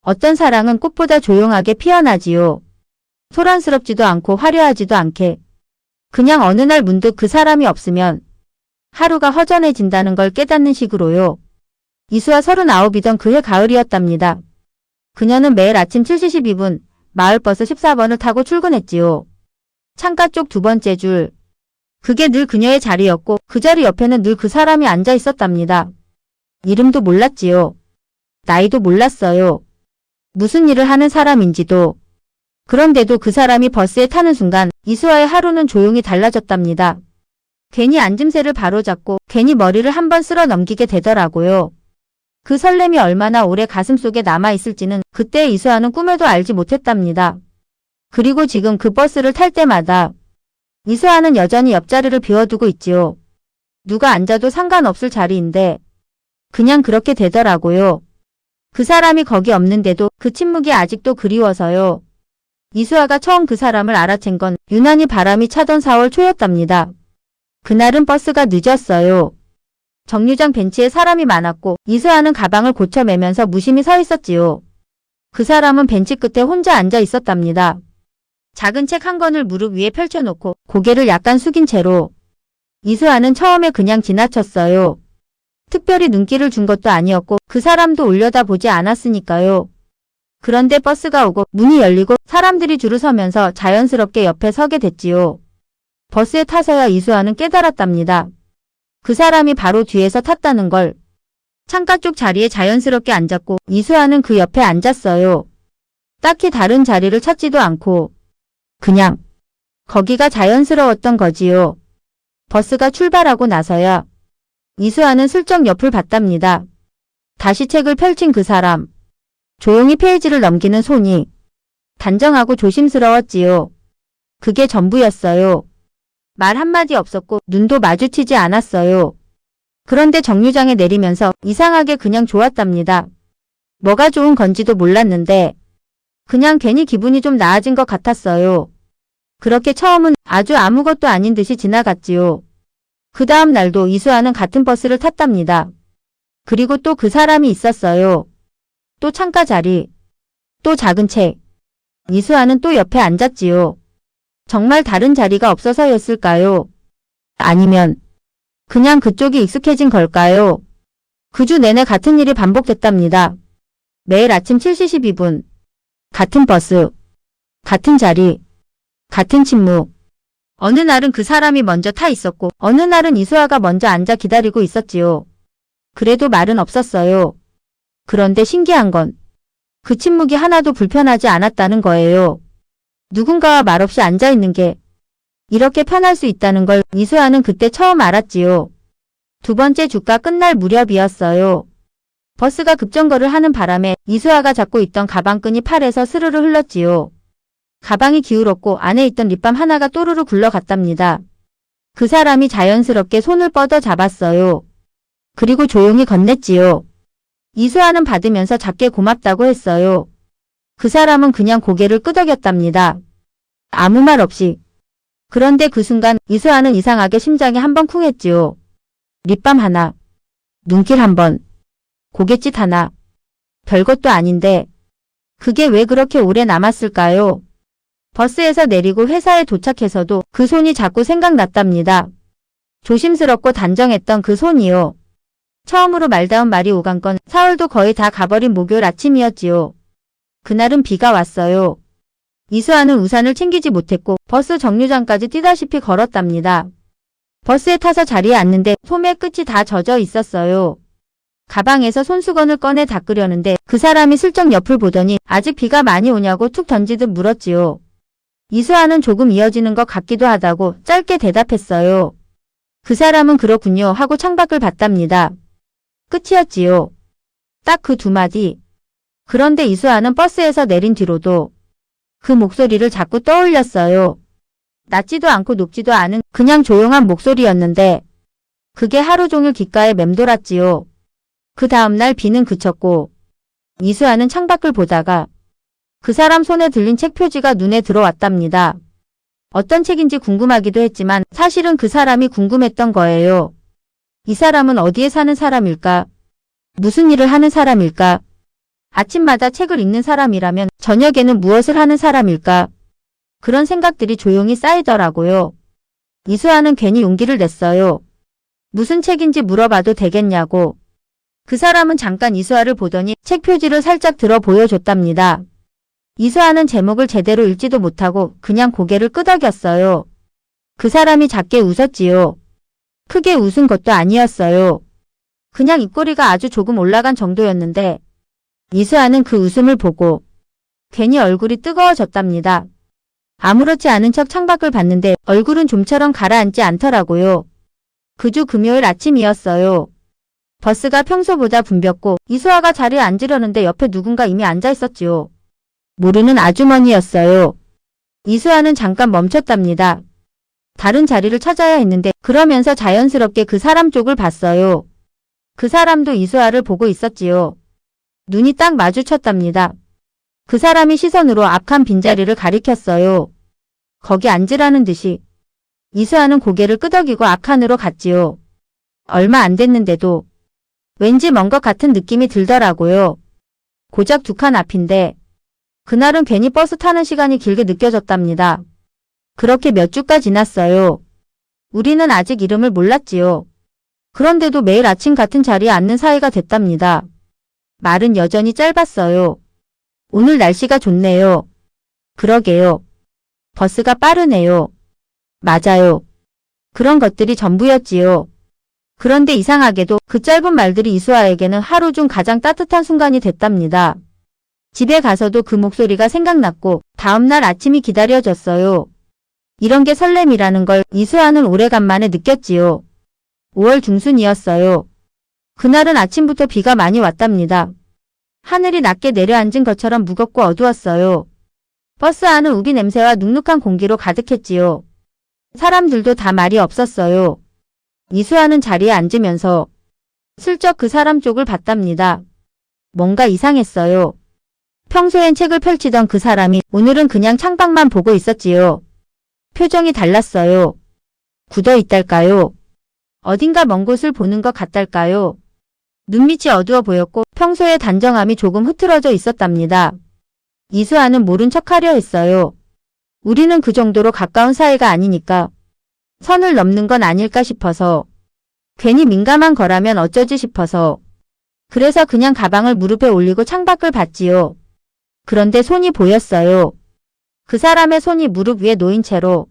어떤 사랑은 꽃보다 조용하게 피어나지요. 소란스럽지도 않고 화려하지도 않게. 그냥 어느 날 문득 그 사람이 없으면 하루가 허전해진다는 걸 깨닫는 식으로요. 이수와 39이던 그해 가을이었답니다. 그녀는 매일 아침 7시 12분 마을버스 14번을 타고 출근했지요. 창가 쪽 두 번째 줄. 그게 늘 그녀의 자리였고 그 자리 옆에는 늘 그 사람이 앉아 있었답니다. 이름도 몰랐지요. 나이도 몰랐어요. 무슨 일을 하는 사람인지도. 그런데도 그 사람이 버스에 타는 순간 이수와의 하루는 조용히 달라졌답니다. 괜히 앉음새를 바로잡고 괜히 머리를 한번 쓸어 넘기게 되더라고요. 그 설렘이 얼마나 오래 가슴속에 남아있을지는 그때의 이수와는 꿈에도 알지 못했답니다. 그리고 지금 그 버스를 탈 때마다 이수와는 여전히 옆자리를 비워두고 있지요. 누가 앉아도 상관없을 자리인데 그냥 그렇게 되더라고요. 그 사람이 거기 없는데도 그 침묵이 아직도 그리워서요. 이수아가 처음 그 사람을 알아챈 건 유난히 바람이 차던 4월 초였답니다. 그날은 버스가 늦었어요. 정류장 벤치에 사람이 많았고 이수아는 가방을 고쳐매면서 무심히 서 있었지요. 그 사람은 벤치 끝에 혼자 앉아 있었답니다. 작은 책 한 권을 무릎 위에 펼쳐놓고 고개를 약간 숙인 채로. 이수아는 처음에 그냥 지나쳤어요. 특별히 눈길을 준 것도 아니었고 그 사람도 올려다보지 않았으니까요. 그런데 버스가 오고 문이 열리고 사람들이 줄을 서면서 자연스럽게 옆에 서게 됐지요. 버스에 타서야 이수아는 깨달았답니다. 그 사람이 바로 뒤에서 탔다는 걸. 창가 쪽 자리에 자연스럽게 앉았고 이수아는 그 옆에 앉았어요. 딱히 다른 자리를 찾지도 않고 그냥 거기가 자연스러웠던 거지요. 버스가 출발하고 나서야 이수아는 슬쩍 옆을 봤답니다. 다시 책을 펼친 그 사람. 조용히 페이지를 넘기는 손이 단정하고 조심스러웠지요. 그게 전부였어요. 말 한마디 없었고 눈도 마주치지 않았어요. 그런데 정류장에 내리면서 이상하게 그냥 좋았답니다. 뭐가 좋은 건지도 몰랐는데 그냥 괜히 기분이 좀 나아진 것 같았어요. 그렇게 처음은 아주 아무것도 아닌 듯이 지나갔지요. 그 다음 날도 이수아는 같은 버스를 탔답니다. 그리고 또 그 사람이 있었어요. 또 창가 자리. 또 작은 책. 이수아는 또 옆에 앉았지요. 정말 다른 자리가 없어서였을까요? 아니면 그냥 그쪽이 익숙해진 걸까요? 그 주 내내 같은 일이 반복됐답니다. 매일 아침 7시 12분. 같은 버스. 같은 자리. 같은 침묵. 어느 날은 그 사람이 먼저 타 있었고 어느 날은 이수아가 먼저 앉아 기다리고 있었지요. 그래도 말은 없었어요. 그런데 신기한 건 그 침묵이 하나도 불편하지 않았다는 거예요. 누군가와 말없이 앉아있는 게 이렇게 편할 수 있다는 걸 이수아는 그때 처음 알았지요. 두 번째 주가 끝날 무렵이었어요. 버스가 급정거를 하는 바람에 이수아가 잡고 있던 가방끈이 팔에서 스르르 흘렀지요. 가방이 기울었고 안에 있던 립밤 하나가 또르르 굴러갔답니다. 그 사람이 자연스럽게 손을 뻗어 잡았어요. 그리고 조용히 건넸지요. 이수아는 받으면서 작게 고맙다고 했어요. 그 사람은 그냥 고개를 끄덕였답니다. 아무 말 없이. 그런데 그 순간 이수아는 이상하게 심장이 한번 쿵 했지요. 립밤 하나. 눈길 한 번. 고갯짓 하나. 별것도 아닌데 그게 왜 그렇게 오래 남았을까요? 버스에서 내리고 회사에 도착해서도 그 손이 자꾸 생각났답니다. 조심스럽고 단정했던 그 손이요. 처음으로 말다운 말이 오간 건 4월도 거의 다 가버린 목요일 아침이었지요. 그날은 비가 왔어요. 이수아는 우산을 챙기지 못했고 버스 정류장까지 뛰다시피 걸었답니다. 버스에 타서 자리에 앉는데 소매 끝이 다 젖어 있었어요. 가방에서 손수건을 꺼내 닦으려는데 그 사람이 슬쩍 옆을 보더니 아직 비가 많이 오냐고 툭 던지듯 물었지요. 이수아는 조금 이어지는 것 같기도 하다고 짧게 대답했어요. 그 사람은 그렇군요 하고 창밖을 봤답니다. 끝이었지요. 딱 그 두 마디. 그런데 이수아는 버스에서 내린 뒤로도 그 목소리를 자꾸 떠올렸어요. 낮지도 않고 높지도 않은 그냥 조용한 목소리였는데 그게 하루 종일 귓가에 맴돌았지요. 그 다음날 비는 그쳤고 이수아는 창밖을 보다가 그 사람 손에 들린 책 표지가 눈에 들어왔답니다. 어떤 책인지 궁금하기도 했지만 사실은 그 사람이 궁금했던 거예요. 이 사람은 어디에 사는 사람일까? 무슨 일을 하는 사람일까? 아침마다 책을 읽는 사람이라면 저녁에는 무엇을 하는 사람일까? 그런 생각들이 조용히 쌓이더라고요. 이수아는 괜히 용기를 냈어요. 무슨 책인지 물어봐도 되겠냐고. 그 사람은 잠깐 이수아를 보더니 책 표지를 살짝 들어 보여줬답니다. 이수아는 제목을 제대로 읽지도 못하고 그냥 고개를 끄덕였어요. 그 사람이 작게 웃었지요. 크게 웃은 것도 아니었어요. 그냥 입꼬리가 아주 조금 올라간 정도였는데 이수아는 그 웃음을 보고 괜히 얼굴이 뜨거워졌답니다. 아무렇지 않은 척 창밖을 봤는데 얼굴은 좀처럼 가라앉지 않더라고요. 그 주 금요일 아침이었어요. 버스가 평소보다 붐볐고 이수아가 자리에 앉으려는데 옆에 누군가 이미 앉아 있었지요. 모르는 아주머니였어요. 이수아는 잠깐 멈췄답니다. 다른 자리를 찾아야 했는데 그러면서 자연스럽게 그 사람 쪽을 봤어요. 그 사람도 이수아를 보고 있었지요. 눈이 딱 마주쳤답니다. 그 사람이 시선으로 앞칸 빈자리를 가리켰어요. 거기 앉으라는 듯이. 이수아는 고개를 끄덕이고 앞칸으로 갔지요. 얼마 안 됐는데도 왠지 먼 것 같은 느낌이 들더라고요. 고작 2칸 앞인데 그날은 괜히 버스 타는 시간이 길게 느껴졌답니다. 그렇게 몇 주가 지났어요. 우리는 아직 이름을 몰랐지요. 그런데도 매일 아침 같은 자리에 앉는 사이가 됐답니다. 말은 여전히 짧았어요. 오늘 날씨가 좋네요. 그러게요. 버스가 빠르네요. 맞아요. 그런 것들이 전부였지요. 그런데 이상하게도 그 짧은 말들이 이수아에게는 하루 중 가장 따뜻한 순간이 됐답니다. 집에 가서도 그 목소리가 생각났고 다음날 아침이 기다려졌어요. 이런 게 설렘이라는 걸 이수아는 오래간만에 느꼈지요. 5월 중순이었어요. 그날은 아침부터 비가 많이 왔답니다. 하늘이 낮게 내려앉은 것처럼 무겁고 어두웠어요. 버스 안은 우비 냄새와 눅눅한 공기로 가득했지요. 사람들도 다 말이 없었어요. 이수아는 자리에 앉으면서 슬쩍 그 사람 쪽을 봤답니다. 뭔가 이상했어요. 평소엔 책을 펼치던 그 사람이 오늘은 그냥 창밖만 보고 있었지요. 표정이 달랐어요. 굳어 있달까요? 어딘가 먼 곳을 보는 것 같달까요? 눈밑이 어두워 보였고 평소의 단정함이 조금 흐트러져 있었답니다. 이수아는 모른 척하려 했어요. 우리는 그 정도로 가까운 사이가 아니니까 선을 넘는 건 아닐까 싶어서 괜히 민감한 거라면 어쩌지 싶어서 그래서 그냥 가방을 무릎에 올리고 창밖을 봤지요. 그런데 손이 보였어요. 그 사람의 손이 무릎 위에 놓인 채로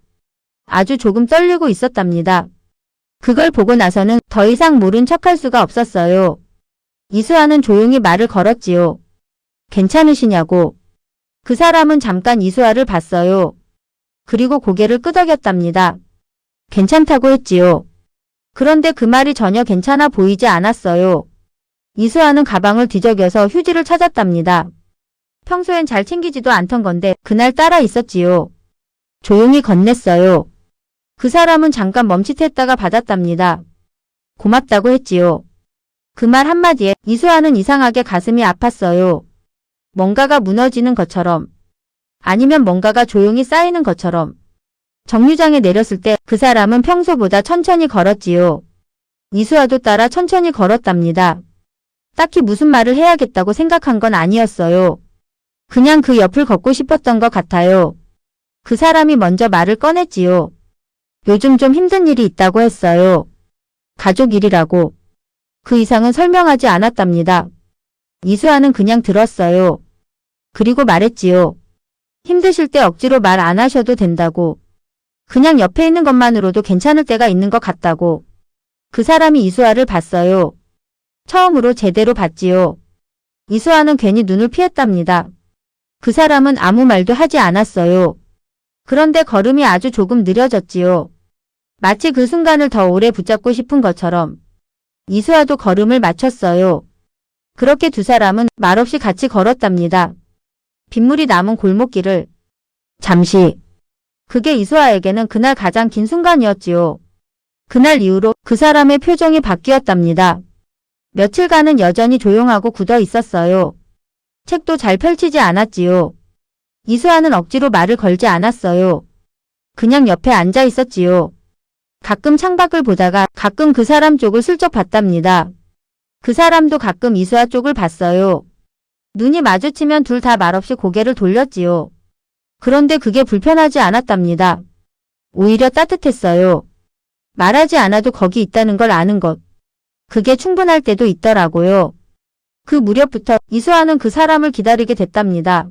아주 조금 떨리고 있었답니다. 그걸 보고 나서는 더 이상 모른 척할 수가 없었어요. 이수아는 조용히 말을 걸었지요. 괜찮으시냐고. 그 사람은 잠깐 이수아를 봤어요. 그리고 고개를 끄덕였답니다. 괜찮다고 했지요. 그런데 그 말이 전혀 괜찮아 보이지 않았어요. 이수아는 가방을 뒤적여서 휴지를 찾았답니다. 평소엔 잘 챙기지도 않던 건데 그날 따라 있었지요. 조용히 건넸어요. 그 사람은 잠깐 멈칫했다가 받았답니다. 고맙다고 했지요. 그 말 한마디에 이수아는 이상하게 가슴이 아팠어요. 뭔가가 무너지는 것처럼 아니면 뭔가가 조용히 쌓이는 것처럼. 정류장에 내렸을 때 그 사람은 평소보다 천천히 걸었지요. 이수아도 따라 천천히 걸었답니다. 딱히 무슨 말을 해야겠다고 생각한 건 아니었어요. 그냥 그 옆을 걷고 싶었던 것 같아요. 그 사람이 먼저 말을 꺼냈지요. 요즘 좀 힘든 일이 있다고 했어요. 가족 일이라고. 그 이상은 설명하지 않았답니다. 이수아는 그냥 들었어요. 그리고 말했지요. 힘드실 때 억지로 말 안 하셔도 된다고. 그냥 옆에 있는 것만으로도 괜찮을 때가 있는 것 같다고. 그 사람이 이수아를 봤어요. 처음으로 제대로 봤지요. 이수아는 괜히 눈을 피했답니다. 그 사람은 아무 말도 하지 않았어요. 그런데 걸음이 아주 조금 느려졌지요. 마치 그 순간을 더 오래 붙잡고 싶은 것처럼. 이수아도 걸음을 맞췄어요. 그렇게 두 사람은 말없이 같이 걸었답니다. 빗물이 남은 골목길을. 잠시. 그게 이수아에게는 그날 가장 긴 순간이었지요. 그날 이후로 그 사람의 표정이 바뀌었답니다. 며칠간은 여전히 조용하고 굳어 있었어요. 책도 잘 펼치지 않았지요. 이수아는 억지로 말을 걸지 않았어요. 그냥 옆에 앉아 있었지요. 가끔 창밖을 보다가 가끔 그 사람 쪽을 슬쩍 봤답니다. 그 사람도 가끔 이수아 쪽을 봤어요. 눈이 마주치면 둘 다 말없이 고개를 돌렸지요. 그런데 그게 불편하지 않았답니다. 오히려 따뜻했어요. 말하지 않아도 거기 있다는 걸 아는 것. 그게 충분할 때도 있더라고요. 그 무렵부터 이수아는 그 사람을 기다리게 됐답니다.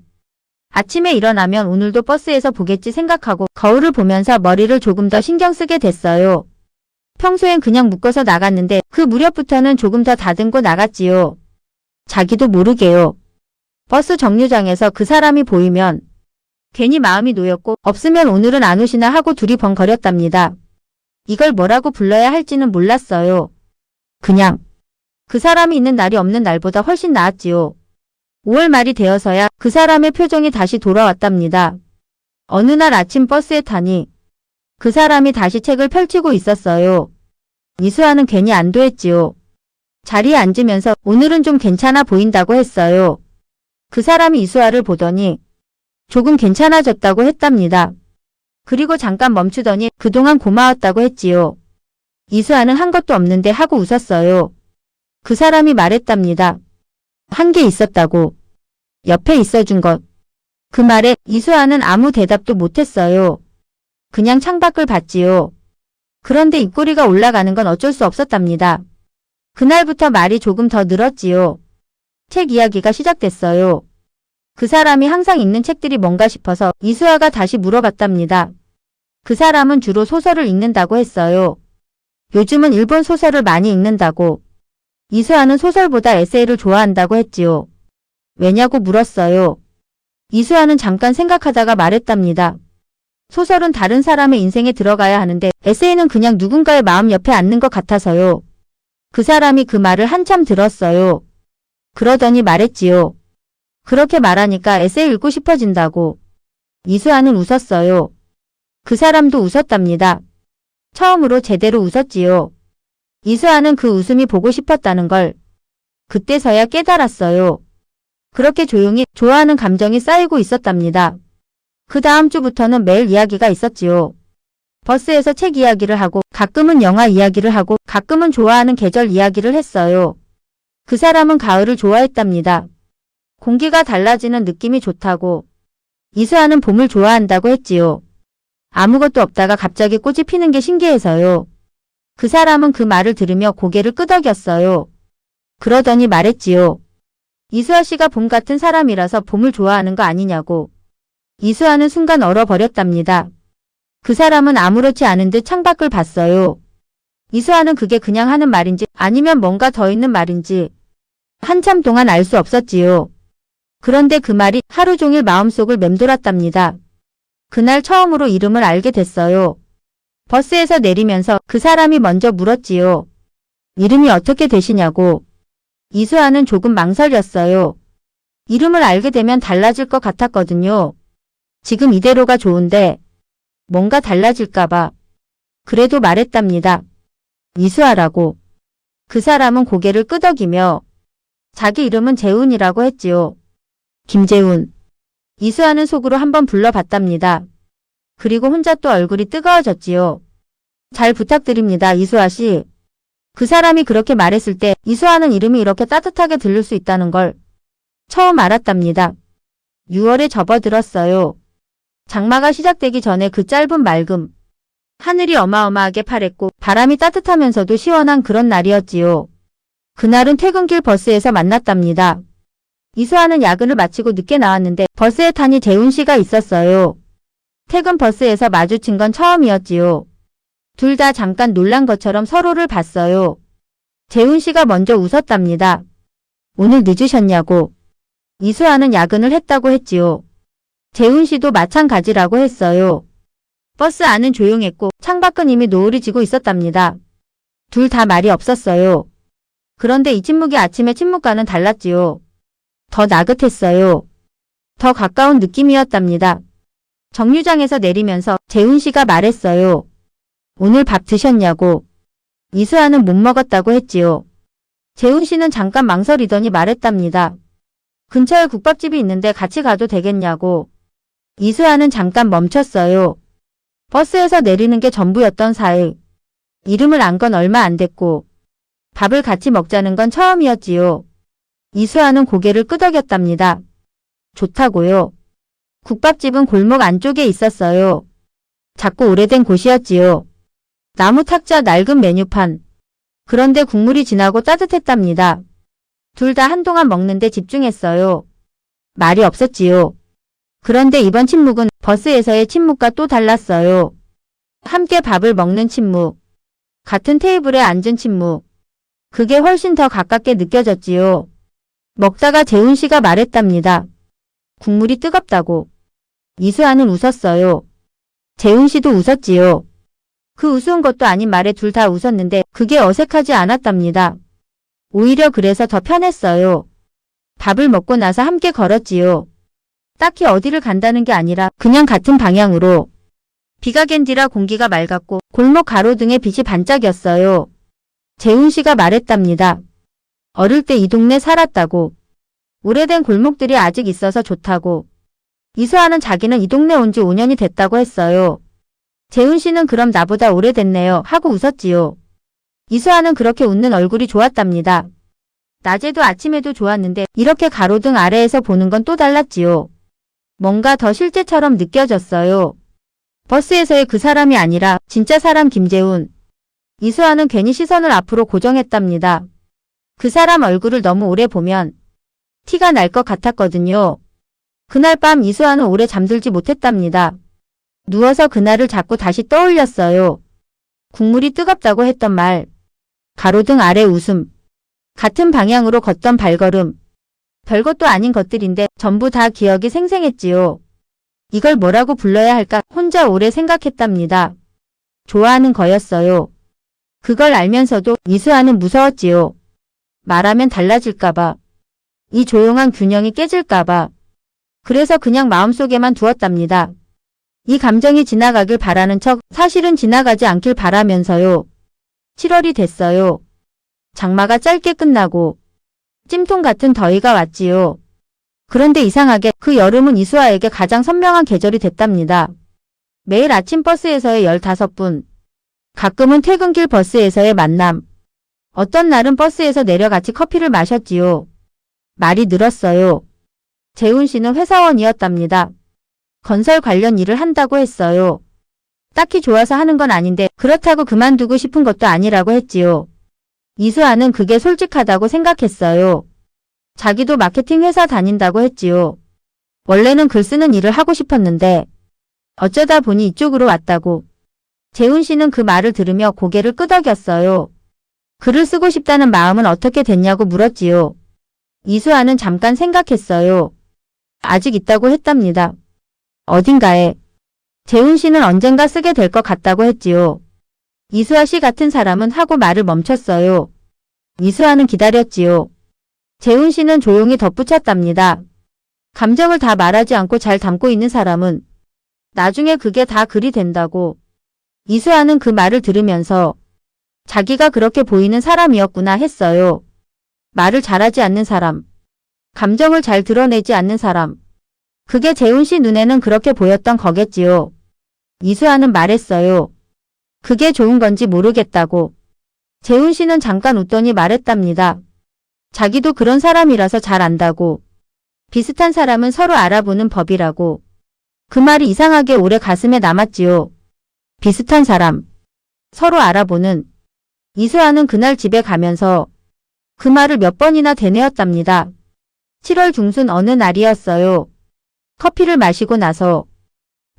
아침에 일어나면 오늘도 버스에서 보겠지 생각하고 거울을 보면서 머리를 조금 더 신경 쓰게 됐어요. 평소엔 그냥 묶어서 나갔는데 그 무렵부터는 조금 더 다듬고 나갔지요. 자기도 모르게요. 버스 정류장에서 그 사람이 보이면 괜히 마음이 놓였고 없으면 오늘은 안 오시나 하고 둘이 벙거렸답니다. 이걸 뭐라고 불러야 할지는 몰랐어요. 그냥 그 사람이 있는 날이 없는 날보다 훨씬 나았지요. 5월 말이 되어서야 그 사람의 표정이 다시 돌아왔답니다. 어느 날 아침 버스에 타니 그 사람이 다시 책을 펼치고 있었어요. 이수아는 괜히 안도했지요. 자리에 앉으면서 오늘은 좀 괜찮아 보인다고 했어요. 그 사람이 이수아를 보더니 조금 괜찮아졌다고 했답니다. 그리고 잠깐 멈추더니 그동안 고마웠다고 했지요. 이수아는 한 것도 없는데 하고 웃었어요. 그 사람이 말했답니다. 한 게 있었다고. 옆에 있어준 것. 그 말에 이수아는 아무 대답도 못했어요. 그냥 창밖을 봤지요. 그런데 입꼬리가 올라가는 건 어쩔 수 없었답니다. 그날부터 말이 조금 더 늘었지요. 책 이야기가 시작됐어요. 그 사람이 항상 읽는 책들이 뭔가 싶어서 이수아가 다시 물어봤답니다. 그 사람은 주로 소설을 읽는다고 했어요. 요즘은 일본 소설을 많이 읽는다고. 이수아는 소설보다 에세이를 좋아한다고 했지요. 왜냐고 물었어요. 이수아는 잠깐 생각하다가 말했답니다. 소설은 다른 사람의 인생에 들어가야 하는데 에세이는 그냥 누군가의 마음 옆에 앉는 것 같아서요. 그 사람이 그 말을 한참 들었어요. 그러더니 말했지요. 그렇게 말하니까 에세이 읽고 싶어진다고. 이수아는 웃었어요. 그 사람도 웃었답니다. 처음으로 제대로 웃었지요. 이수아는 그 웃음이 보고 싶었다는 걸 그때서야 깨달았어요. 그렇게 조용히 좋아하는 감정이 쌓이고 있었답니다. 그 다음 주부터는 매일 이야기가 있었지요. 버스에서 책 이야기를 하고 가끔은 영화 이야기를 하고 가끔은 좋아하는 계절 이야기를 했어요. 그 사람은 가을을 좋아했답니다. 공기가 달라지는 느낌이 좋다고. 이수아는 봄을 좋아한다고 했지요. 아무것도 없다가 갑자기 꽃이 피는 게 신기해서요. 그 사람은 그 말을 들으며 고개를 끄덕였어요. 그러더니 말했지요. 이수아 씨가 봄 같은 사람이라서 봄을 좋아하는 거 아니냐고. 이수아는 순간 얼어버렸답니다. 그 사람은 아무렇지 않은 듯 창밖을 봤어요. 이수아는 그게 그냥 하는 말인지 아니면 뭔가 더 있는 말인지 한참 동안 알 수 없었지요. 그런데 그 말이 하루 종일 마음속을 맴돌았답니다. 그날 처음으로 이름을 알게 됐어요. 버스에서 내리면서 그 사람이 먼저 물었지요. 이름이 어떻게 되시냐고. 이수아는 조금 망설였어요. 이름을 알게 되면 달라질 것 같았거든요. 지금 이대로가 좋은데 뭔가 달라질까봐. 그래도 말했답니다. 이수아라고. 그 사람은 고개를 끄덕이며 자기 이름은 재훈이라고 했지요. 김재훈. 이수아는 속으로 한번 불러봤답니다. 그리고 혼자 또 얼굴이 뜨거워졌지요. 잘 부탁드립니다, 이수아 씨. 그 사람이 그렇게 말했을 때 이수아는 이름이 이렇게 따뜻하게 들릴 수 있다는 걸 처음 알았답니다. 6월에 접어들었어요. 장마가 시작되기 전에 그 짧은 맑음. 하늘이 어마어마하게 파랬고 바람이 따뜻하면서도 시원한 그런 날이었지요. 그날은 퇴근길 버스에서 만났답니다. 이수아는 야근을 마치고 늦게 나왔는데 버스에 타니 재훈 씨가 있었어요. 퇴근 버스에서 마주친 건 처음이었지요. 둘 다 잠깐 놀란 것처럼 서로를 봤어요. 재훈 씨가 먼저 웃었답니다. 오늘 늦으셨냐고. 이수아는 야근을 했다고 했지요. 재훈 씨도 마찬가지라고 했어요. 버스 안은 조용했고 창밖은 이미 노을이 지고 있었답니다. 둘 다 말이 없었어요. 그런데 이 침묵이 아침의 침묵과는 달랐지요. 더 나긋했어요. 더 가까운 느낌이었답니다. 정류장에서 내리면서 재훈 씨가 말했어요. 오늘 밥 드셨냐고. 이수아는 못 먹었다고 했지요. 재훈 씨는 잠깐 망설이더니 말했답니다. 근처에 국밥집이 있는데 같이 가도 되겠냐고. 이수아는 잠깐 멈췄어요. 버스에서 내리는 게 전부였던 사이. 이름을 안 건 얼마 안 됐고 밥을 같이 먹자는 건 처음이었지요. 이수아는 고개를 끄덕였답니다. 좋다고요. 국밥집은 골목 안쪽에 있었어요. 작고 오래된 곳이었지요. 나무 탁자 낡은 메뉴판. 그런데 국물이 진하고 따뜻했답니다. 둘 다 한동안 먹는데 집중했어요. 말이 없었지요. 그런데 이번 침묵은 버스에서의 침묵과 또 달랐어요. 함께 밥을 먹는 침묵. 같은 테이블에 앉은 침묵. 그게 훨씬 더 가깝게 느껴졌지요. 먹다가 재훈 씨가 말했답니다. 국물이 뜨겁다고. 이수아는 웃었어요. 재훈 씨도 웃었지요. 그 우스운 것도 아닌 말에 둘 다 웃었는데 그게 어색하지 않았답니다. 오히려 그래서 더 편했어요. 밥을 먹고 나서 함께 걸었지요. 딱히 어디를 간다는 게 아니라 그냥 같은 방향으로. 비가 갠 뒤라 공기가 맑았고 골목 가로등의 빛이 반짝였어요. 재훈 씨가 말했답니다. 어릴 때 이 동네 살았다고. 오래된 골목들이 아직 있어서 좋다고. 이수아는 자기는 이 동네 온 지 5년이 됐다고 했어요. 재훈 씨는 그럼 나보다 오래됐네요 하고 웃었지요. 이수아는 그렇게 웃는 얼굴이 좋았답니다. 낮에도 아침에도 좋았는데 이렇게 가로등 아래에서 보는 건 또 달랐지요. 뭔가 더 실제처럼 느껴졌어요. 버스에서의 그 사람이 아니라 진짜 사람 김재훈. 이수아는 괜히 시선을 앞으로 고정했답니다. 그 사람 얼굴을 너무 오래 보면 티가 날 것 같았거든요. 그날 밤 이수아는 오래 잠들지 못했답니다. 누워서 그날을 자꾸 다시 떠올렸어요. 국물이 뜨겁다고 했던 말. 가로등 아래 웃음. 같은 방향으로 걷던 발걸음. 별것도 아닌 것들인데 전부 다 기억이 생생했지요. 이걸 뭐라고 불러야 할까 혼자 오래 생각했답니다. 좋아하는 거였어요. 그걸 알면서도 이수아는 무서웠지요. 말하면 달라질까봐. 이 조용한 균형이 깨질까봐. 그래서 그냥 마음속에만 두었답니다. 이 감정이 지나가길 바라는 척 사실은 지나가지 않길 바라면서요. 7월이 됐어요. 장마가 짧게 끝나고 찜통 같은 더위가 왔지요. 그런데 이상하게 그 여름은 이수아에게 가장 선명한 계절이 됐답니다. 매일 아침 버스에서의 15분. 가끔은 퇴근길 버스에서의 만남. 어떤 날은 버스에서 내려 같이 커피를 마셨지요. 말이 늘었어요. 재훈 씨는 회사원이었답니다. 건설 관련 일을 한다고 했어요. 딱히 좋아서 하는 건 아닌데 그렇다고 그만두고 싶은 것도 아니라고 했지요. 이수아는 그게 솔직하다고 생각했어요. 자기도 마케팅 회사 다닌다고 했지요. 원래는 글 쓰는 일을 하고 싶었는데 어쩌다 보니 이쪽으로 왔다고. 재훈 씨는 그 말을 들으며 고개를 끄덕였어요. 글을 쓰고 싶다는 마음은 어떻게 됐냐고 물었지요. 이수아는 잠깐 생각했어요. 아직 있다고 했답니다. 어딘가에. 재훈 씨는 언젠가 쓰게 될 것 같다고 했지요. 이수아 씨 같은 사람은 하고 말을 멈췄어요. 이수아는 기다렸지요. 재훈 씨는 조용히 덧붙였답니다. 감정을 다 말하지 않고 잘 담고 있는 사람은 나중에 그게 다 글이 된다고. 이수아는 그 말을 들으면서 자기가 그렇게 보이는 사람이었구나 했어요. 말을 잘하지 않는 사람. 감정을 잘 드러내지 않는 사람. 그게 재훈 씨 눈에는 그렇게 보였던 거겠지요. 이수아는 말했어요. 그게 좋은 건지 모르겠다고. 재훈 씨는 잠깐 웃더니 말했답니다. 자기도 그런 사람이라서 잘 안다고. 비슷한 사람은 서로 알아보는 법이라고. 그 말이 이상하게 오래 가슴에 남았지요. 비슷한 사람. 서로 알아보는. 이수아는 그날 집에 가면서 그 말을 몇 번이나 되뇌었답니다. 7월 중순 어느 날이었어요. 커피를 마시고 나서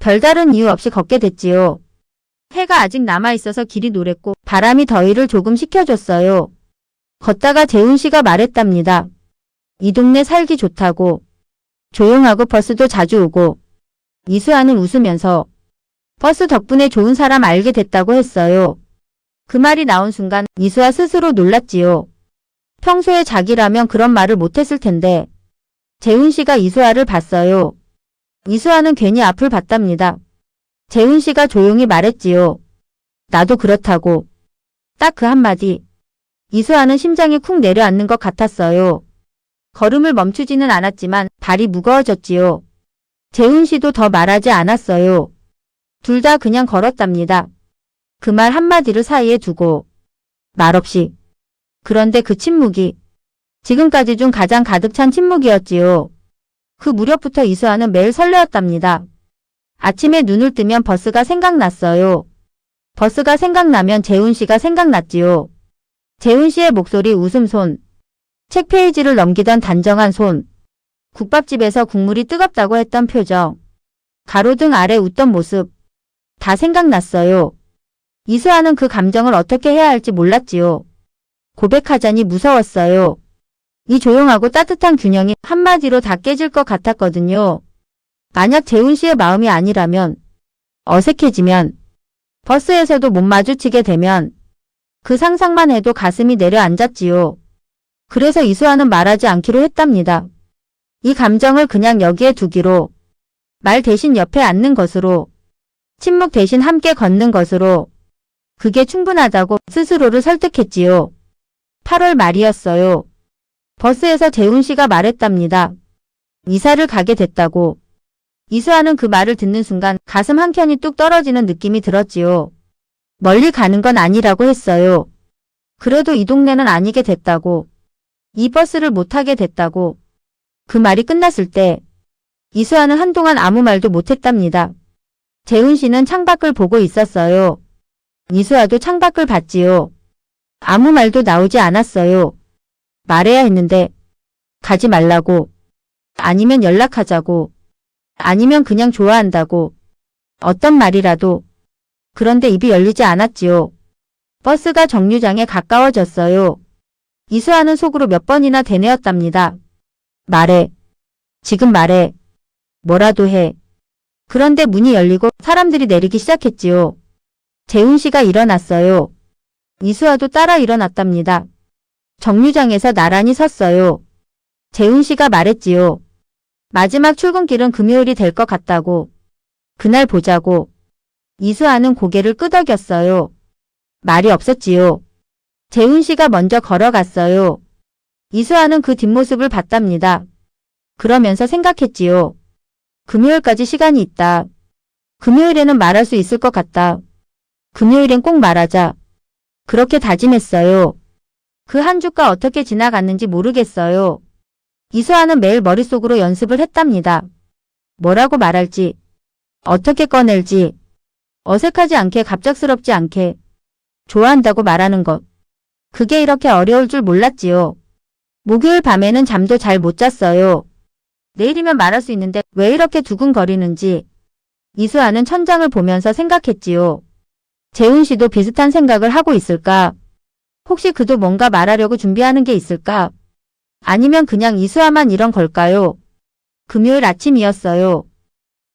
별다른 이유 없이 걷게 됐지요. 해가 아직 남아있어서 길이 노랬고 바람이 더위를 조금 식혀줬어요. 걷다가 재훈 씨가 말했답니다. 이 동네 살기 좋다고. 조용하고 버스도 자주 오고. 이수아는 웃으면서 버스 덕분에 좋은 사람 알게 됐다고 했어요. 그 말이 나온 순간 이수아 스스로 놀랐지요. 평소에 자기라면 그런 말을 못했을 텐데. 재훈 씨가 이수아를 봤어요. 이수아는 괜히 앞을 봤답니다. 재훈 씨가 조용히 말했지요. 나도 그렇다고. 딱 그 한마디. 이수아는 심장이 쿵 내려앉는 것 같았어요. 걸음을 멈추지는 않았지만 발이 무거워졌지요. 재훈 씨도 더 말하지 않았어요. 둘 다 그냥 걸었답니다. 그 말 한마디를 사이에 두고. 말없이. 그런데 그 침묵이 지금까지 중 가장 가득 찬 침묵이었지요. 그 무렵부터 이수아는 매일 설레었답니다. 아침에 눈을 뜨면 버스가 생각났어요. 버스가 생각나면 재훈 씨가 생각났지요. 재훈 씨의 목소리, 웃음손, 책 페이지를 넘기던 단정한 손, 국밥집에서 국물이 뜨겁다고 했던 표정, 가로등 아래 웃던 모습, 다 생각났어요. 이수아는 그 감정을 어떻게 해야 할지 몰랐지요. 고백하자니 무서웠어요. 이 조용하고 따뜻한 균형이 한마디로 다 깨질 것 같았거든요. 만약 재훈 씨의 마음이 아니라면, 어색해지면, 버스에서도 못 마주치게 되면, 그 상상만 해도 가슴이 내려앉았지요. 그래서 이수아는 말하지 않기로 했답니다. 이 감정을 그냥 여기에 두기로, 말 대신 옆에 앉는 것으로, 침묵 대신 함께 걷는 것으로, 그게 충분하다고 스스로를 설득했지요. 8월 말이었어요. 버스에서 재훈 씨가 말했답니다. 이사를 가게 됐다고. 이수아는 그 말을 듣는 순간 가슴 한켠이 뚝 떨어지는 느낌이 들었지요. 멀리 가는 건 아니라고 했어요. 그래도 이 동네는 아니게 됐다고. 이 버스를 못 타게 됐다고. 그 말이 끝났을 때 이수아는 한동안 아무 말도 못했답니다. 재훈 씨는 창밖을 보고 있었어요. 이수아도 창밖을 봤지요. 아무 말도 나오지 않았어요. 말해야 했는데 가지 말라고, 아니면 연락하자고, 아니면 그냥 좋아한다고, 어떤 말이라도. 그런데 입이 열리지 않았지요. 버스가 정류장에 가까워졌어요. 이수아는 속으로 몇 번이나 되뇌었답니다. 말해. 지금 말해. 뭐라도 해. 그런데 문이 열리고 사람들이 내리기 시작했지요. 재훈 씨가 일어났어요. 이수아도 따라 일어났답니다. 정류장에서 나란히 섰어요. 재훈 씨가 말했지요. 마지막 출근길은 금요일이 될 것 같다고. 그날 보자고. 이수아는 고개를 끄덕였어요. 말이 없었지요. 재훈 씨가 먼저 걸어갔어요. 이수아는 그 뒷모습을 봤답니다. 그러면서 생각했지요. 금요일까지 시간이 있다. 금요일에는 말할 수 있을 것 같다. 금요일엔 꼭 말하자. 그렇게 다짐했어요. 그 한 주가 어떻게 지나갔는지 모르겠어요. 이수아는 매일 머릿속으로 연습을 했답니다. 뭐라고 말할지, 어떻게 꺼낼지, 어색하지 않게, 갑작스럽지 않게, 좋아한다고 말하는 것. 그게 이렇게 어려울 줄 몰랐지요. 목요일 밤에는 잠도 잘 못 잤어요. 내일이면 말할 수 있는데 왜 이렇게 두근거리는지. 이수아는 천장을 보면서 생각했지요. 재훈 씨도 비슷한 생각을 하고 있을까? 혹시 그도 뭔가 말하려고 준비하는 게 있을까? 아니면 그냥 이수아만 이런 걸까요? 금요일 아침이었어요.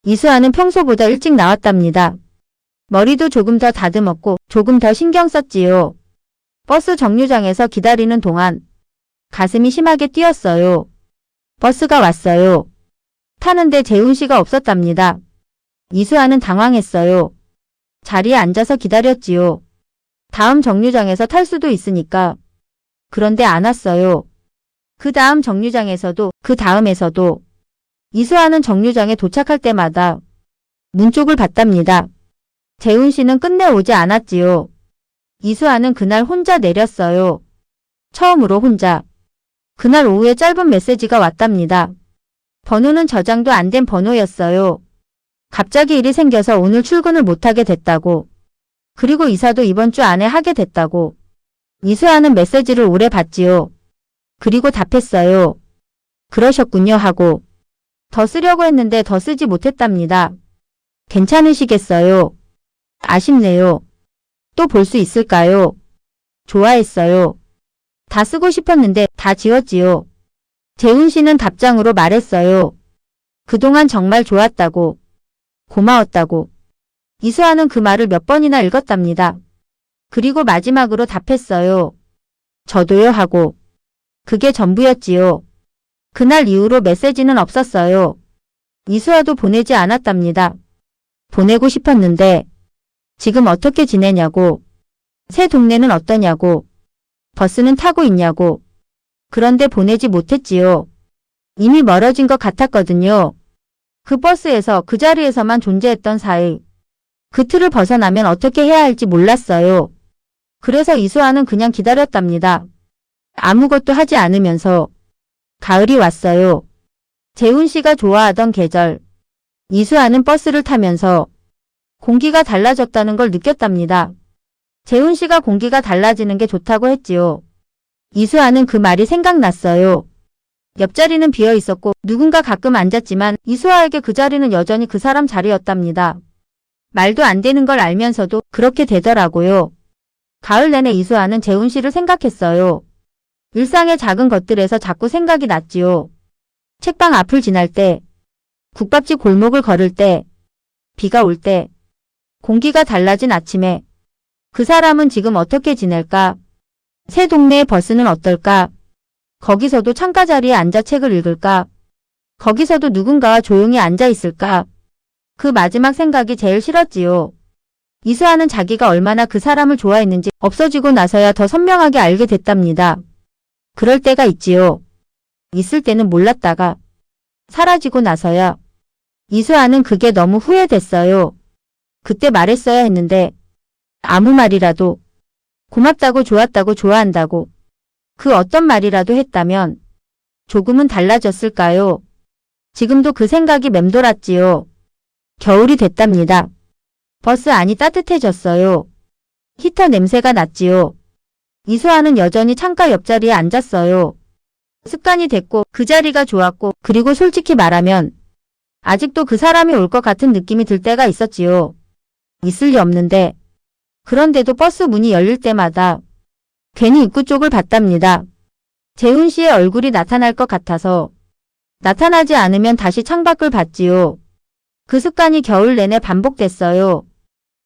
이수아는 평소보다 일찍 나왔답니다. 머리도 조금 더 다듬었고 조금 더 신경 썼지요. 버스 정류장에서 기다리는 동안 가슴이 심하게 뛰었어요. 버스가 왔어요. 타는데 재훈 씨가 없었답니다. 이수아는 당황했어요. 자리에 앉아서 기다렸지요. 다음 정류장에서 탈 수도 있으니까. 그런데 안 왔어요. 그 다음 정류장에서도, 그 다음에서도. 이수아는 정류장에 도착할 때마다 문 쪽을 봤답니다. 재훈 씨는 끝내 오지 않았지요. 이수아는 그날 혼자 내렸어요. 처음으로 혼자. 그날 오후에 짧은 메시지가 왔답니다. 번호는 저장도 안 된 번호였어요. 갑자기 일이 생겨서 오늘 출근을 못하게 됐다고. 그리고 이사도 이번 주 안에 하게 됐다고. 이수아는 메시지를 오래 봤지요. 그리고 답했어요. 그러셨군요 하고. 더 쓰려고 했는데 더 쓰지 못했답니다. 괜찮으시겠어요? 아쉽네요. 또 볼 수 있을까요? 좋아했어요. 다 쓰고 싶었는데 다 지웠지요. 재훈 씨는 답장으로 말했어요. 그동안 정말 좋았다고. 고마웠다고. 이수아는 그 말을 몇 번이나 읽었답니다. 그리고 마지막으로 답했어요. 저도요 하고. 그게 전부였지요. 그날 이후로 메시지는 없었어요. 이수아도 보내지 않았답니다. 보내고 싶었는데 지금 어떻게 지내냐고. 새 동네는 어떠냐고. 버스는 타고 있냐고. 그런데 보내지 못했지요. 이미 멀어진 것 같았거든요. 그 버스에서 그 자리에서만 존재했던 사이. 그 틀을 벗어나면 어떻게 해야 할지 몰랐어요. 그래서 이수아는 그냥 기다렸답니다. 아무것도 하지 않으면서 가을이 왔어요. 재훈 씨가 좋아하던 계절. 이수아는 버스를 타면서 공기가 달라졌다는 걸 느꼈답니다. 재훈 씨가 공기가 달라지는 게 좋다고 했지요. 이수아는 그 말이 생각났어요. 옆자리는 비어 있었고 누군가 가끔 앉았지만 이수아에게 그 자리는 여전히 그 사람 자리였답니다. 말도 안 되는 걸 알면서도 그렇게 되더라고요. 가을 내내 이수아는 재훈 씨를 생각했어요. 일상의 작은 것들에서 자꾸 생각이 났지요. 책방 앞을 지날 때, 국밥집 골목을 걸을 때, 비가 올 때, 공기가 달라진 아침에 그 사람은 지금 어떻게 지낼까? 새 동네의 버스는 어떨까? 거기서도 창가 자리에 앉아 책을 읽을까? 거기서도 누군가와 조용히 앉아 있을까? 그 마지막 생각이 제일 싫었지요. 이수아는 자기가 얼마나 그 사람을 좋아했는지 없어지고 나서야 더 선명하게 알게 됐답니다. 그럴 때가 있지요. 있을 때는 몰랐다가 사라지고 나서야. 이수아는 그게 너무 후회됐어요. 그때 말했어야 했는데 아무 말이라도 고맙다고 좋았다고 좋아한다고 그 어떤 말이라도 했다면 조금은 달라졌을까요? 지금도 그 생각이 맴돌았지요. 겨울이 됐답니다. 버스 안이 따뜻해졌어요. 히터 냄새가 났지요. 이수아는 여전히 창가 옆자리에 앉았어요. 습관이 됐고 그 자리가 좋았고 그리고 솔직히 말하면 아직도 그 사람이 올 것 같은 느낌이 들 때가 있었지요. 있을 리 없는데 그런데도 버스 문이 열릴 때마다 괜히 입구 쪽을 봤답니다. 재훈 씨의 얼굴이 나타날 것 같아서 나타나지 않으면 다시 창밖을 봤지요. 그 습관이 겨울 내내 반복됐어요.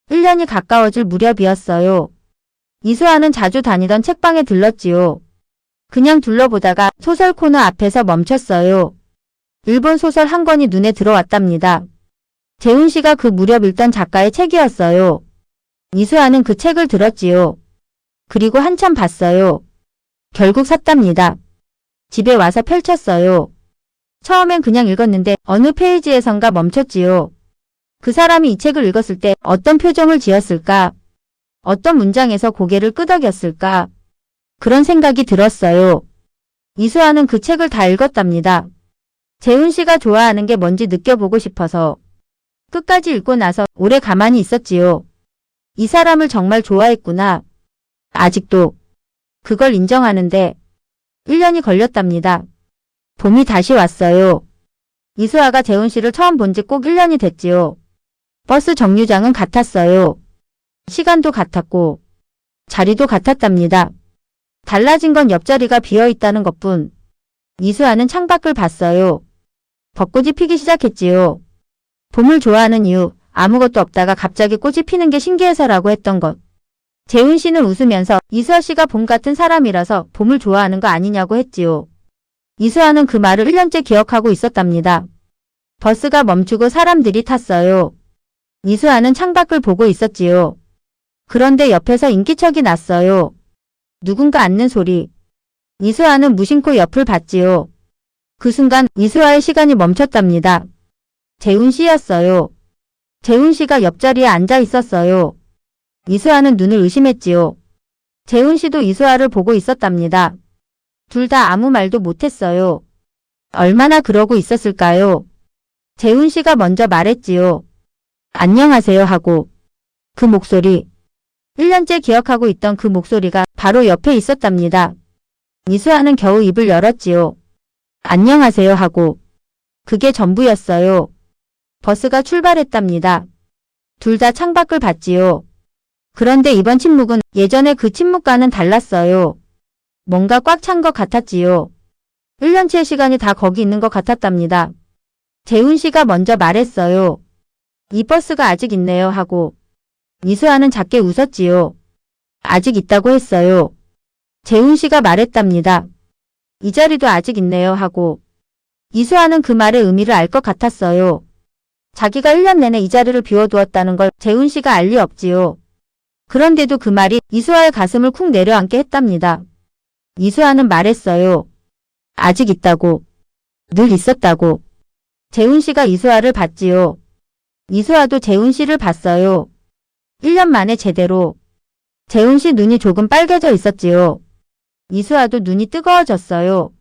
1년이 가까워질 무렵이었어요. 이수아는 자주 다니던 책방에 들렀지요. 그냥 둘러보다가 소설 코너 앞에서 멈췄어요. 일본 소설 한 권이 눈에 들어왔답니다. 재훈 씨가 그 무렵 읽던 작가의 책이었어요. 이수아는 그 책을 들었지요. 그리고 한참 봤어요. 결국 샀답니다. 집에 와서 펼쳤어요. 처음엔 그냥 읽었는데 어느 페이지에선가 멈췄지요. 그 사람이 이 책을 읽었을 때 어떤 표정을 지었을까? 어떤 문장에서 고개를 끄덕였을까? 그런 생각이 들었어요. 이수아는 그 책을 다 읽었답니다. 재훈 씨가 좋아하는 게 뭔지 느껴보고 싶어서 끝까지 읽고 나서 오래 가만히 있었지요. 이 사람을 정말 좋아했구나. 아직도 그걸 인정하는데 1년이 걸렸답니다. 봄이 다시 왔어요. 이수아가 재훈 씨를 처음 본 지 꼭 1년이 됐지요. 버스 정류장은 같았어요. 시간도 같았고 자리도 같았답니다. 달라진 건 옆자리가 비어있다는 것뿐. 이수아는 창밖을 봤어요. 벚꽃이 피기 시작했지요. 봄을 좋아하는 이유, 아무것도 없다가 갑자기 꽃이 피는 게 신기해서라고 했던 것. 재훈 씨는 웃으면서 이수아 씨가 봄 같은 사람이라서 봄을 좋아하는 거 아니냐고 했지요. 이수아는 그 말을 1년째 기억하고 있었답니다. 버스가 멈추고 사람들이 탔어요. 이수아는 창밖을 보고 있었지요. 그런데 옆에서 인기척이 났어요. 누군가 앉는 소리. 이수아는 무심코 옆을 봤지요. 그 순간 이수아의 시간이 멈췄답니다. 재훈 씨였어요. 재훈 씨가 옆자리에 앉아 있었어요. 이수아는 눈을 의심했지요. 재훈 씨도 이수아를 보고 있었답니다. 둘 다 아무 말도 못했어요. 얼마나 그러고 있었을까요? 재훈 씨가 먼저 말했지요. 안녕하세요 하고. 그 목소리. 1년째 기억하고 있던 그 목소리가 바로 옆에 있었답니다. 이수아는 겨우 입을 열었지요. 안녕하세요 하고. 그게 전부였어요. 버스가 출발했답니다. 둘 다 창밖을 봤지요. 그런데 이번 침묵은 예전의 그 침묵과는 달랐어요. 뭔가 꽉 찬 것 같았지요. 1년치의 시간이 다 거기 있는 것 같았답니다. 재훈 씨가 먼저 말했어요. 이 버스가 아직 있네요 하고. 이수아는 작게 웃었지요. 아직 있다고 했어요. 재훈 씨가 말했답니다. 이 자리도 아직 있네요 하고. 이수아는 그 말의 의미를 알 것 같았어요. 자기가 1년 내내 이 자리를 비워두었다는 걸 재훈 씨가 알 리 없지요. 그런데도 그 말이 이수아의 가슴을 쿵 내려앉게 했답니다. 이수아는 말했어요. 아직 있다고. 늘 있었다고. 재훈 씨가 이수아를 봤지요. 이수아도 재훈 씨를 봤어요. 1년 만에 제대로. 재훈 씨 눈이 조금 빨개져 있었지요. 이수아도 눈이 뜨거워졌어요.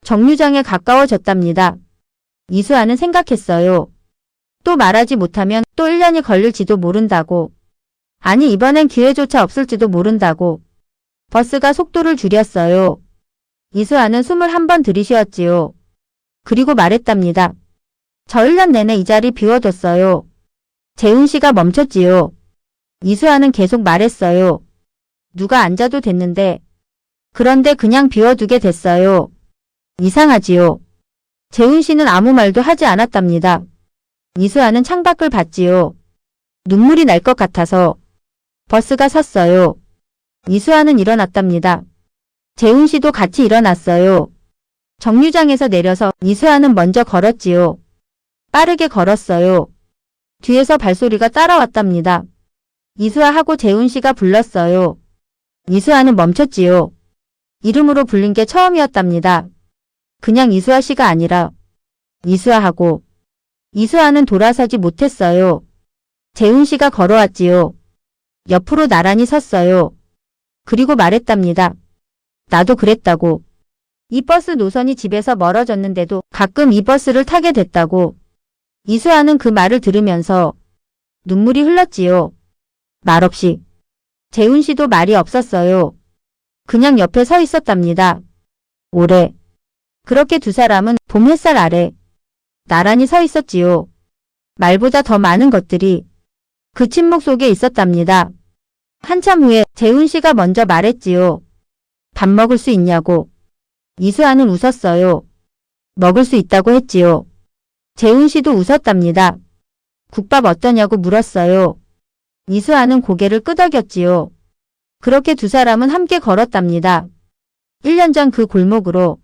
정류장에 가까워졌답니다. 이수아는 생각했어요. 또 말하지 못하면 또 1년이 걸릴지도 모른다고. 아니 이번엔 기회조차 없을지도 모른다고. 버스가 속도를 줄였어요. 이수아는 숨을 한 번 들이쉬었지요. 그리고 말했답니다. 저 1년 내내 이 자리 비워뒀어요. 재훈 씨가 멈췄지요. 이수아는 계속 말했어요. 누가 앉아도 됐는데. 그런데 그냥 비워두게 됐어요. 이상하지요. 재훈 씨는 아무 말도 하지 않았답니다. 이수아는 창밖을 봤지요. 눈물이 날 것 같아서. 버스가 섰어요. 이수아는 일어났답니다. 재훈 씨도 같이 일어났어요. 정류장에서 내려서 이수아는 먼저 걸었지요. 빠르게 걸었어요. 뒤에서 발소리가 따라왔답니다. 이수아하고 재훈 씨가 불렀어요. 이수아는 멈췄지요. 이름으로 불린 게 처음이었답니다. 그냥 이수아 씨가 아니라 이수아하고. 이수아는 돌아서지 못했어요. 재훈 씨가 걸어왔지요. 옆으로 나란히 섰어요. 그리고 말했답니다. 나도 그랬다고. 이 버스 노선이 집에서 멀어졌는데도 가끔 이 버스를 타게 됐다고. 이수아는 그 말을 들으면서 눈물이 흘렀지요. 말없이. 재훈 씨도 말이 없었어요. 그냥 옆에 서 있었답니다. 오래. 그렇게 두 사람은 봄 햇살 아래 나란히 서 있었지요. 말보다 더 많은 것들이 그 침묵 속에 있었답니다. 한참 후에 재훈 씨가 먼저 말했지요. 밥 먹을 수 있냐고. 이수아는 웃었어요. 먹을 수 있다고 했지요. 재훈 씨도 웃었답니다. 국밥 어떠냐고 물었어요. 이수아는 고개를 끄덕였지요. 그렇게 두 사람은 함께 걸었답니다. 1년 전 그 골목으로.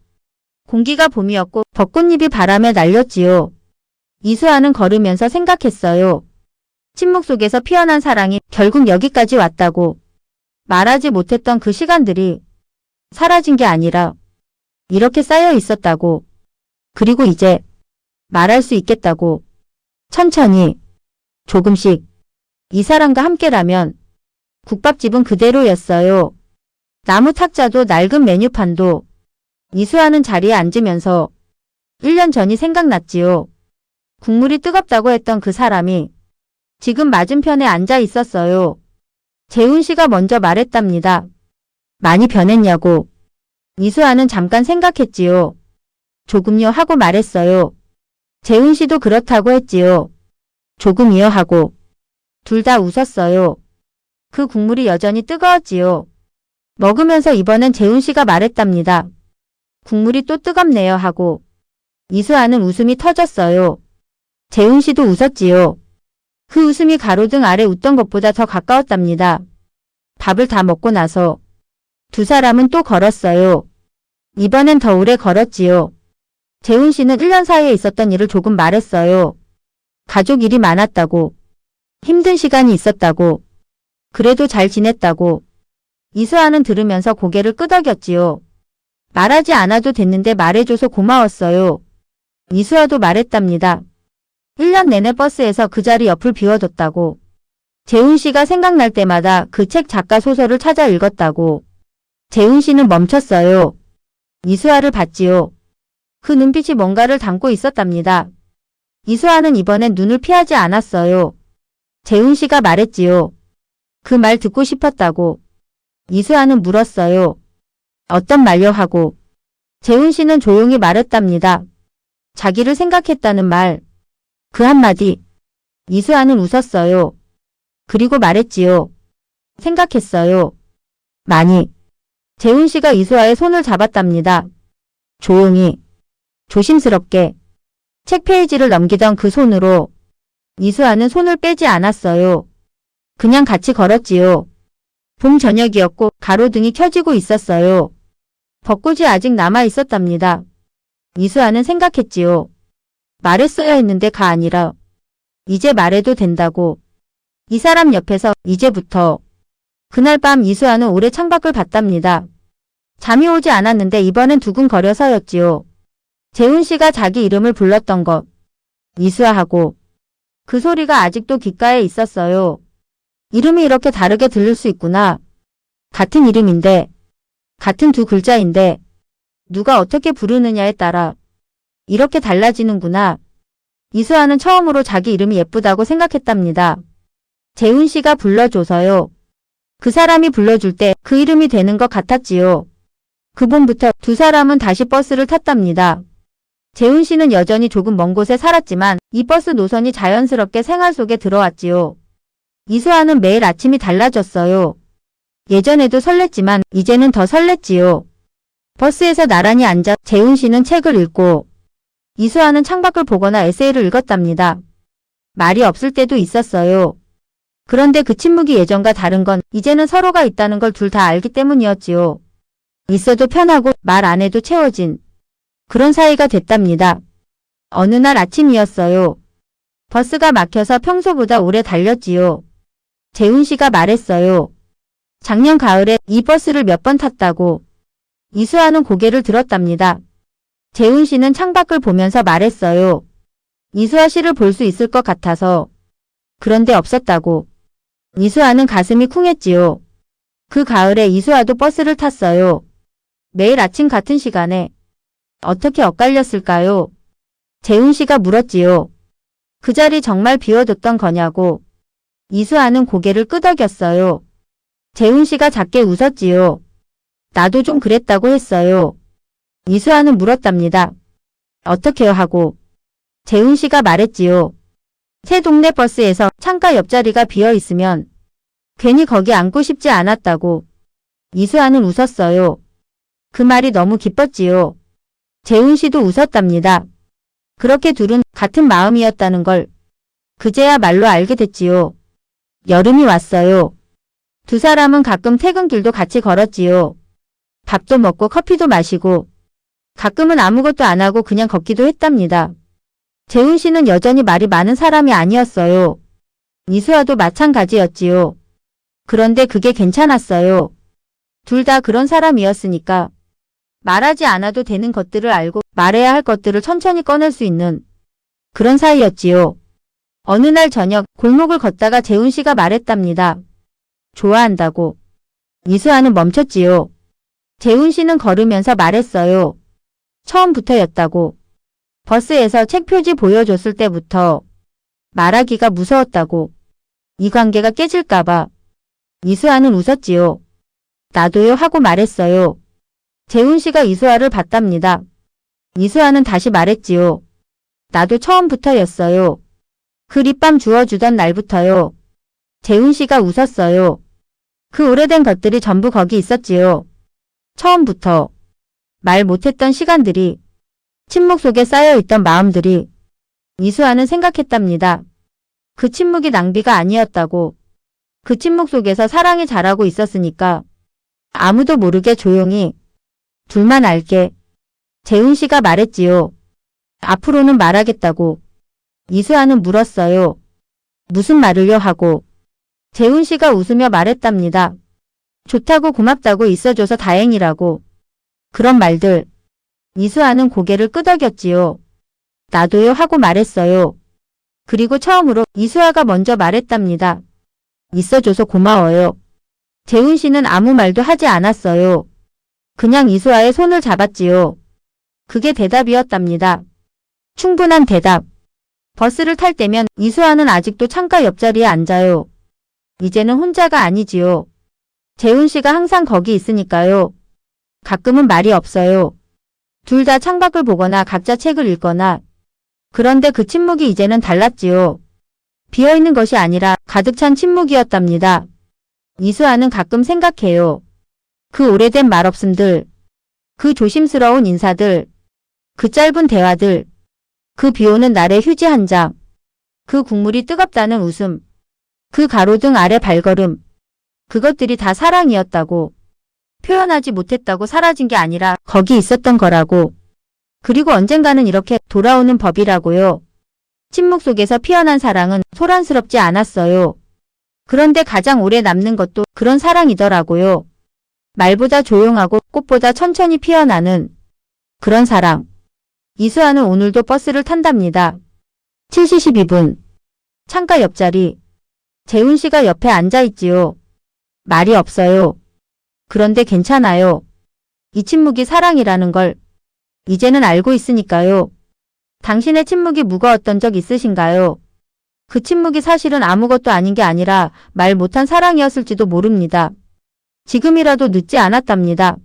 공기가 봄이었고 벚꽃잎이 바람에 날렸지요. 이수아는 걸으면서 생각했어요. 침묵 속에서 피어난 사랑이 결국 여기까지 왔다고. 말하지 못했던 그 시간들이 사라진 게 아니라 이렇게 쌓여 있었다고. 그리고 이제 말할 수 있겠다고. 천천히, 조금씩. 이 사람과 함께라면 국밥집은 그대로였어요. 나무 탁자도 낡은 메뉴판도. 이수아는 자리에 앉으면서 1년 전이 생각났지요. 국물이 뜨겁다고 했던 그 사람이 지금 맞은편에 앉아 있었어요. 재훈 씨가 먼저 말했답니다. 많이 변했냐고. 이수아는 잠깐 생각했지요. 조금요 하고 말했어요. 재훈 씨도 그렇다고 했지요. 조금이요 하고. 둘 다 웃었어요. 그 국물이 여전히 뜨거웠지요. 먹으면서 이번엔 재훈 씨가 말했답니다. 국물이 또 뜨겁네요 하고. 이수아는 웃음이 터졌어요. 재훈 씨도 웃었지요. 그 웃음이 가로등 아래 웃던 것보다 더 가까웠답니다. 밥을 다 먹고 나서 두 사람은 또 걸었어요. 이번엔 더 오래 걸었지요. 재훈 씨는 1년 사이에 있었던 일을 조금 말했어요. 가족 일이 많았다고. 힘든 시간이 있었다고. 그래도 잘 지냈다고. 이수아는 들으면서 고개를 끄덕였지요. 말하지 않아도 됐는데 말해줘서 고마웠어요. 이수아도 말했답니다. 1년 내내 버스에서 그 자리 옆을 비워뒀다고. 재훈 씨가 생각날 때마다 그 책 작가 소설을 찾아 읽었다고. 재훈 씨는 멈췄어요. 이수아를 봤지요. 그 눈빛이 뭔가를 담고 있었답니다. 이수아는 이번엔 눈을 피하지 않았어요. 재훈 씨가 말했지요. 그 말 듣고 싶었다고. 이수아는 물었어요. 어떤 말요 하고. 재훈 씨는 조용히 말했답니다. 자기를 생각했다는 말. 그 한마디. 이수아는 웃었어요. 그리고 말했지요. 생각했어요. 많이. 재훈 씨가 이수아의 손을 잡았답니다. 조용히. 조심스럽게. 책 페이지를 넘기던 그 손으로. 이수아는 손을 빼지 않았어요. 그냥 같이 걸었지요. 봄 저녁이었고 가로등이 켜지고 있었어요. 벚꽃이 아직 남아 있었답니다. 이수아는 생각했지요. 말했어야 했는데 가 아니라 이제 말해도 된다고. 이 사람 옆에서 이제부터. 그날 밤 이수아는 오래 창밖을 봤답니다. 잠이 오지 않았는데 이번엔 두근거려서였지요. 재훈 씨가 자기 이름을 불렀던 것. 이수아하고. 그 소리가 아직도 귓가에 있었어요. 이름이 이렇게 다르게 들릴 수 있구나. 같은 이름인데 같은 두 글자인데 누가 어떻게 부르느냐에 따라 이렇게 달라지는구나. 이수아는 처음으로 자기 이름이 예쁘다고 생각했답니다. 재훈 씨가 불러줘서요. 그 사람이 불러줄 때 그 이름이 되는 것 같았지요. 그봄부터 두 사람은 다시 버스를 탔답니다. 재훈 씨는 여전히 조금 먼 곳에 살았지만 이 버스 노선이 자연스럽게 생활 속에 들어왔지요. 이수아는 매일 아침이 달라졌어요. 예전에도 설렜지만 이제는 더 설렜지요. 버스에서 나란히 앉아 재훈 씨는 책을 읽고 이수아는 창밖을 보거나 에세이를 읽었답니다. 말이 없을 때도 있었어요. 그런데 그 침묵이 예전과 다른 건 이제는 서로가 있다는 걸 둘 다 알기 때문이었지요. 있어도 편하고 말 안 해도 채워진 그런 사이가 됐답니다. 어느 날 아침이었어요. 버스가 막혀서 평소보다 오래 달렸지요. 재훈 씨가 말했어요. 작년 가을에 이 버스를 몇 번 탔다고. 이수아는 고개를 들었답니다. 재훈 씨는 창밖을 보면서 말했어요. 이수아 씨를 볼 수 있을 것 같아서. 그런데 없었다고. 이수아는 가슴이 쿵했지요. 그 가을에 이수아도 버스를 탔어요. 매일 아침 같은 시간에. 어떻게 엇갈렸을까요? 재훈 씨가 물었지요. 그 자리 정말 비워뒀던 거냐고. 이수아는 고개를 끄덕였어요. 재훈 씨가 작게 웃었지요. 나도 좀 그랬다고 했어요. 이수아는 물었답니다. 어떻게요 하고. 재훈 씨가 말했지요. 새 동네 버스에서 창가 옆자리가 비어 있으면 괜히 거기 앉고 싶지 않았다고. 이수아는 웃었어요. 그 말이 너무 기뻤지요. 재훈 씨도 웃었답니다. 그렇게 둘은 같은 마음이었다는 걸 그제야 말로 알게 됐지요. 여름이 왔어요. 두 사람은 가끔 퇴근길도 같이 걸었지요. 밥도 먹고 커피도 마시고 가끔은 아무것도 안 하고 그냥 걷기도 했답니다. 재훈 씨는 여전히 말이 많은 사람이 아니었어요. 이수아도 마찬가지였지요. 그런데 그게 괜찮았어요. 둘 다 그런 사람이었으니까 말하지 않아도 되는 것들을 알고 말해야 할 것들을 천천히 꺼낼 수 있는 그런 사이였지요. 어느 날 저녁 골목을 걷다가 재훈 씨가 말했답니다. 좋아한다고. 이수아는 멈췄지요. 재훈 씨는 걸으면서 말했어요. 처음부터였다고. 버스에서 책 표지 보여줬을 때부터 말하기가 무서웠다고. 이 관계가 깨질까봐. 이수아는 웃었지요. 나도요 하고 말했어요. 재훈 씨가 이수아를 봤답니다. 이수아는 다시 말했지요. 나도 처음부터였어요. 그 립밤 주워주던 날부터요. 재훈 씨가 웃었어요. 그 오래된 것들이 전부 거기 있었지요. 처음부터. 말 못했던 시간들이, 침묵 속에 쌓여있던 마음들이. 이수아는 생각했답니다. 그 침묵이 낭비가 아니었다고. 그 침묵 속에서 사랑이 자라고 있었으니까. 아무도 모르게 조용히. 둘만 알게. 재훈 씨가 말했지요. 앞으로는 말하겠다고. 이수아는 물었어요. 무슨 말을요 하고. 재훈 씨가 웃으며 말했답니다. 좋다고 고맙다고 있어줘서 다행이라고. 그런 말들. 이수아는 고개를 끄덕였지요. 나도요 하고 말했어요. 그리고 처음으로 이수아가 먼저 말했답니다. 있어줘서 고마워요. 재훈 씨는 아무 말도 하지 않았어요. 그냥 이수아의 손을 잡았지요. 그게 대답이었답니다. 충분한 대답. 버스를 탈 때면 이수아는 아직도 창가 옆자리에 앉아요. 이제는 혼자가 아니지요. 재훈 씨가 항상 거기 있으니까요. 가끔은 말이 없어요. 둘 다 창밖을 보거나 각자 책을 읽거나. 그런데 그 침묵이 이제는 달랐지요. 비어있는 것이 아니라 가득 찬 침묵이었답니다. 이수아는 가끔 생각해요. 그 오래된 말없음들, 그 조심스러운 인사들, 그 짧은 대화들, 그 비오는 날의 휴지 한 장, 그 국물이 뜨겁다는 웃음, 그 가로등 아래 발걸음, 그것들이 다 사랑이었다고. 표현하지 못했다고 사라진 게 아니라 거기 있었던 거라고. 그리고 언젠가는 이렇게 돌아오는 법이라고요. 침묵 속에서 피어난 사랑은 소란스럽지 않았어요. 그런데 가장 오래 남는 것도 그런 사랑이더라고요. 말보다 조용하고 꽃보다 천천히 피어나는 그런 사랑. 이수아는 오늘도 버스를 탄답니다. 7시 12분. 창가 옆자리. 재훈 씨가 옆에 앉아있지요. 말이 없어요. 그런데 괜찮아요. 이 침묵이 사랑이라는 걸 이제는 알고 있으니까요. 당신의 침묵이 무거웠던 적 있으신가요? 그 침묵이 사실은 아무것도 아닌 게 아니라 말 못한 사랑이었을지도 모릅니다. 지금이라도 늦지 않았답니다.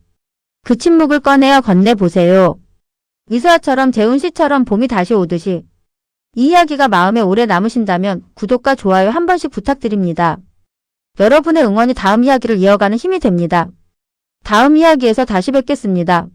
그 침묵을 꺼내어 건네보세요. 이수아처럼 재훈씨처럼 봄이 다시 오듯이. 이 이야기가 마음에 오래 남으신다면 구독과 좋아요 한 번씩 부탁드립니다. 여러분의 응원이 다음 이야기를 이어가는 힘이 됩니다. 다음 이야기에서 다시 뵙겠습니다.